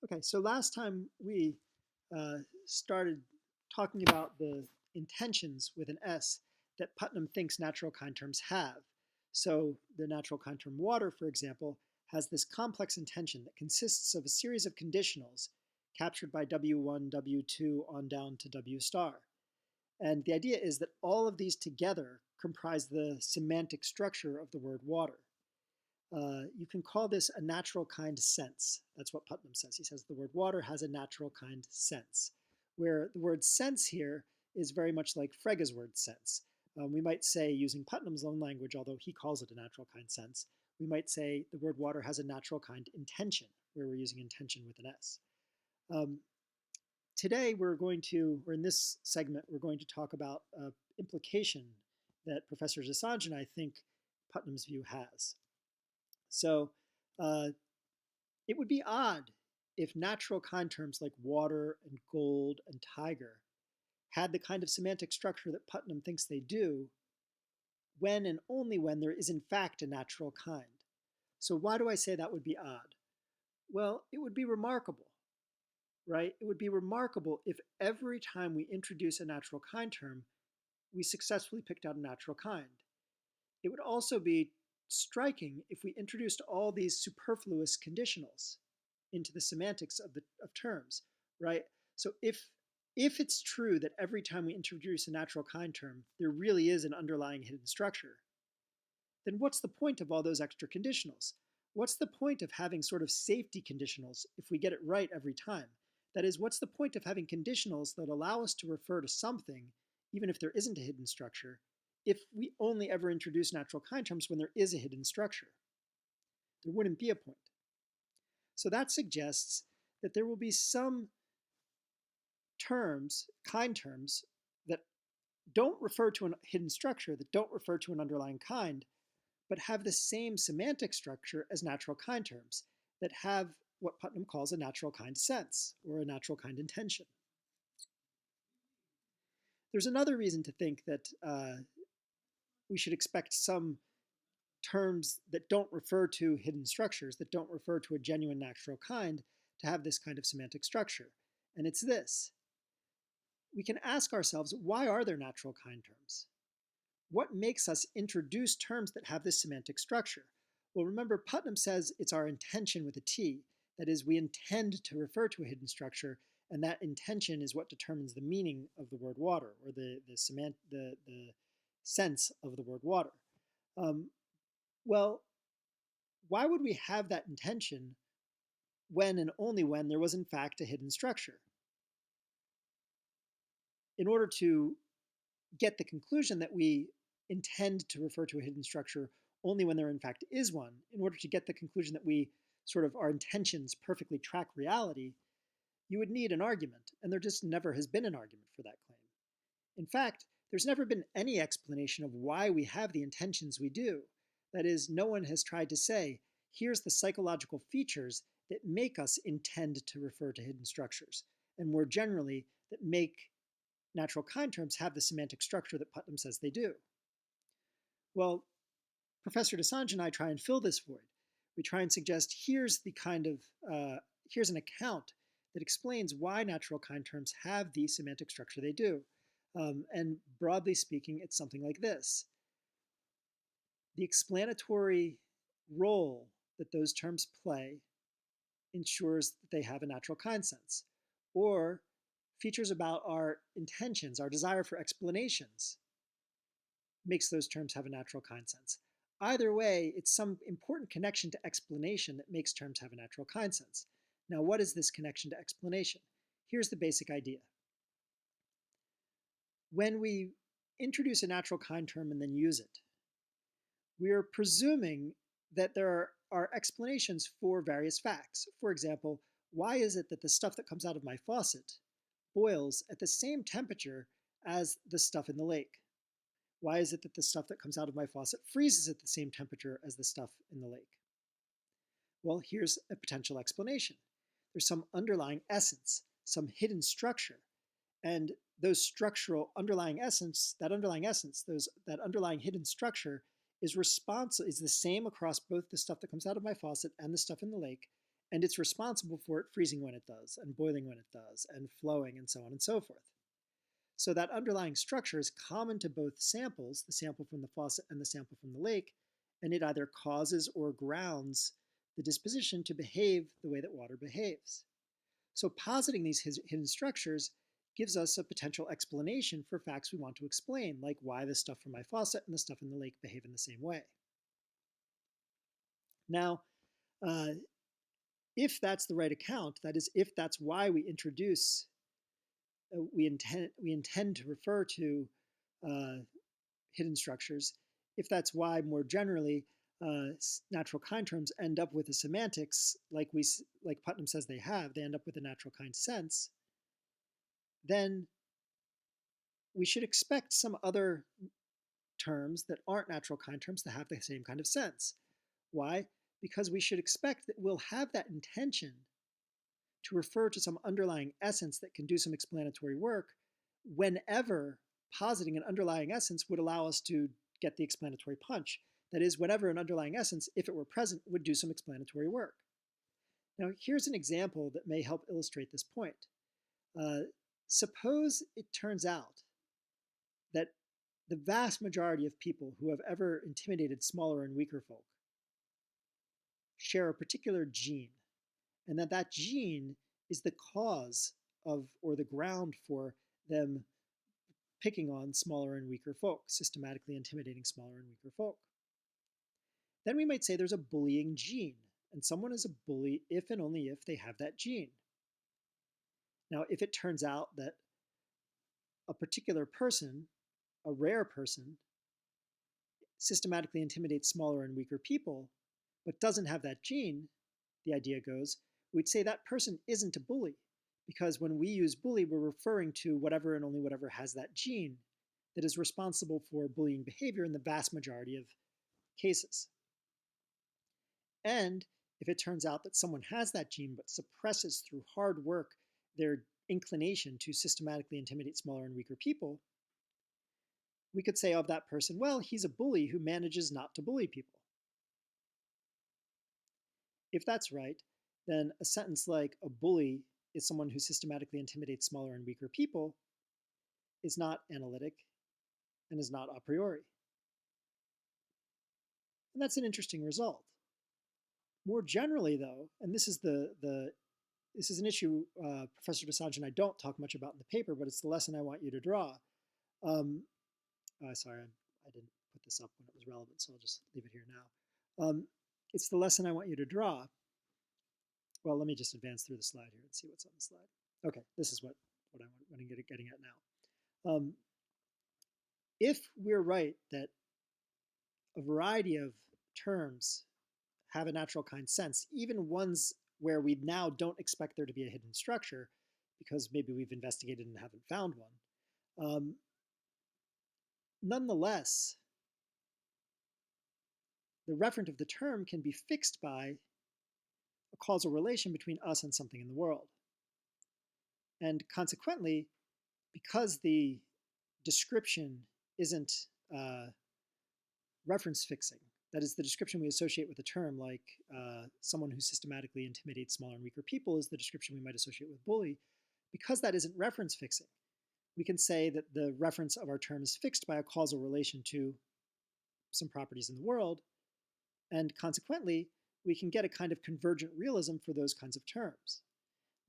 Okay, so last time we started talking about the intensions with an S that Putnam thinks natural kind terms have. So the natural kind term water, for example, has this complex intension that consists of a series of conditionals captured by W1, W2 on down to W star. And the idea is that all of these together comprise the semantic structure of the word water. You can call this a natural kind sense. That's what Putnam says. He says the word water has a natural kind sense, where the word sense here is very much like Frege's word sense. We might say, using Putnam's own language, although he calls it a natural kind sense, we might say the word water has a natural kind intention, where we're using intention with an S. Um, Today, or in this segment, we're going to talk about implication that Professor Desange and I think Putnam's view has. So uh, it would be odd if natural kind terms like water and gold and tiger had the kind of semantic structure that Putnam thinks they do when and only when there is in fact a natural kind. So why do I say that would be odd? Well, it would be remarkable, right? It would be remarkable if every time we introduce a natural kind term, we successfully picked out a natural kind. It would also be striking if we introduced all these superfluous conditionals into the semantics of terms, right? So if it's true that every time we introduce a natural kind term, there really is an underlying hidden structure, then what's the point of all those extra conditionals? What's the point of having sort of safety conditionals if we get it right every time? That is, what's the point of having conditionals that allow us to refer to something, even if there isn't a hidden structure, if we only ever introduce natural kind terms when there is a hidden structure? There wouldn't be a point. So that suggests that there will be some terms, kind terms, that don't refer to a hidden structure, that don't refer to an underlying kind, but have the same semantic structure as natural kind terms, that have what Putnam calls a natural kind sense, or a natural kind intention. There's another reason to think that we should expect some terms that don't refer to hidden structures, that don't refer to a genuine natural kind, to have this kind of semantic structure. And it's this. We can ask ourselves, why are there natural kind terms? What makes us introduce terms that have this semantic structure? Well, remember, Putnam says it's our intention with a T. That is, we intend to refer to a hidden structure, and that intention is what determines the meaning of the word water, or the sense of the word water. Well, why would we have that intention when and only when there was in fact a hidden structure? In order to get the conclusion that we intend to refer to a hidden structure only when there in fact is one, in order to get the conclusion that we sort of our intentions perfectly track reality, you would need an argument, and there just never has been an argument for that claim. In fact, there's never been any explanation of why we have the intentions we do. That is, no one has tried to say, here's the psychological features that make us intend to refer to hidden structures, and more generally, that make natural kind terms have the semantic structure that Putnam says they do. Well, Professor Desange and I try and fill this void. We try and suggest here's an account that explains why natural kind terms have the semantic structure they do. And broadly speaking, it's something like this. The explanatory role that those terms play ensures that they have a natural kind sense. Or features about our intentions, our desire for explanations, makes those terms have a natural kind sense. Either way, it's some important connection to explanation that makes terms have a natural kind sense. Now, what is this connection to explanation? Here's the basic idea. When we introduce a natural kind term and then use it, we are presuming that there are explanations for various facts. For example, why is it that the stuff that comes out of my faucet boils at the same temperature as the stuff in the lake? Why is it that the stuff that comes out of my faucet freezes at the same temperature as the stuff in the lake? Well, here's a potential explanation. There's some underlying essence, some hidden structure, and those structural underlying essence, that underlying hidden structure is the same across both the stuff that comes out of my faucet and the stuff in the lake, and it's responsible for it freezing when it does, and boiling when it does, and flowing, and so on and so forth. So that underlying structure is common to both samples, the sample from the faucet and the sample from the lake, and it either causes or grounds the disposition to behave the way that water behaves. So positing these hidden structures gives us a potential explanation for facts we want to explain, like why the stuff from my faucet and the stuff in the lake behave in the same way. Now, if that's the right account, that is, if that's why we introduce, we intend to refer to hidden structures, if that's why more generally natural kind terms end up with a semantics like Putnam says they end up with a natural kind sense, then we should expect some other terms that aren't natural kind terms to have the same kind of sense. Why? Because we should expect that we'll have that intention to refer to some underlying essence that can do some explanatory work whenever positing an underlying essence would allow us to get the explanatory punch. That is, whenever an underlying essence, if it were present, would do some explanatory work. Now, here's an example that may help illustrate this point. Suppose it turns out that the vast majority of people who have ever intimidated smaller and weaker folk share a particular gene, and that gene is the cause of, or the ground for, them picking on smaller and weaker folk, systematically intimidating smaller and weaker folk. Then we might say there's a bullying gene, and someone is a bully if and only if they have that gene. Now, if it turns out that a particular person, a rare person, systematically intimidates smaller and weaker people, but doesn't have that gene, the idea goes, we'd say that person isn't a bully, because when we use bully, we're referring to whatever and only whatever has that gene that is responsible for bullying behavior in the vast majority of cases. And if it turns out that someone has that gene but suppresses through hard work their inclination to systematically intimidate smaller and weaker people, we could say of that person, well, he's a bully who manages not to bully people. If that's right, then a sentence like a bully is someone who systematically intimidates smaller and weaker people is not analytic and is not a priori. And that's an interesting result. More generally, though, and this is this is an issue Professor Desange and I don't talk much about in the paper, but it's the lesson I want you to draw. Sorry, I didn't put this up when it was relevant, so I'll just leave it here now. It's the lesson I want you to draw. Well, let me just advance through the slide here and see what's on the slide. Okay, this is what I'm getting at now. If we're right that a variety of terms have a natural kind sense, even ones where we now don't expect there to be a hidden structure because maybe we've investigated and haven't found one, nonetheless, the referent of the term can be fixed by a causal relation between us and something in the world. And consequently, because the description isn't reference fixing, that is, the description we associate with a term, like someone who systematically intimidates smaller and weaker people is the description we might associate with bully, because that isn't reference fixing, we can say that the reference of our term is fixed by a causal relation to some properties in the world, and consequently, we can get a kind of convergent realism for those kinds of terms.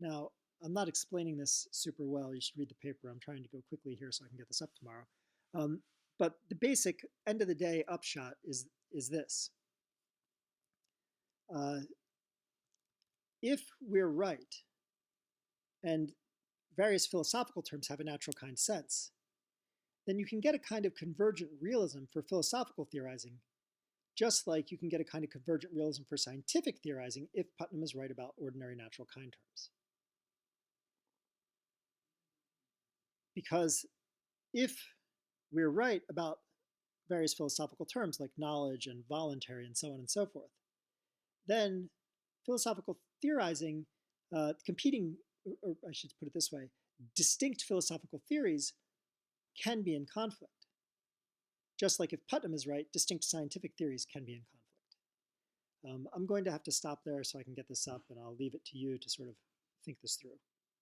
Now, I'm not explaining this super well. You should read the paper. I'm trying to go quickly here so I can get this up tomorrow. But the basic end of the day upshot is this. If we're right, and various philosophical terms have a natural kind sense, then you can get a kind of convergent realism for philosophical theorizing, just like you can get a kind of convergent realism for scientific theorizing if Putnam is right about ordinary natural kind terms. Because if we're right about various philosophical terms like knowledge and voluntary and so on and so forth, then philosophical theorizing, competing, or I should put it this way, distinct philosophical theories can be in conflict. Just like if Putnam is right, distinct scientific theories can be in conflict. I'm going to have to stop there so I can get this up, and I'll leave it to you to sort of think this through.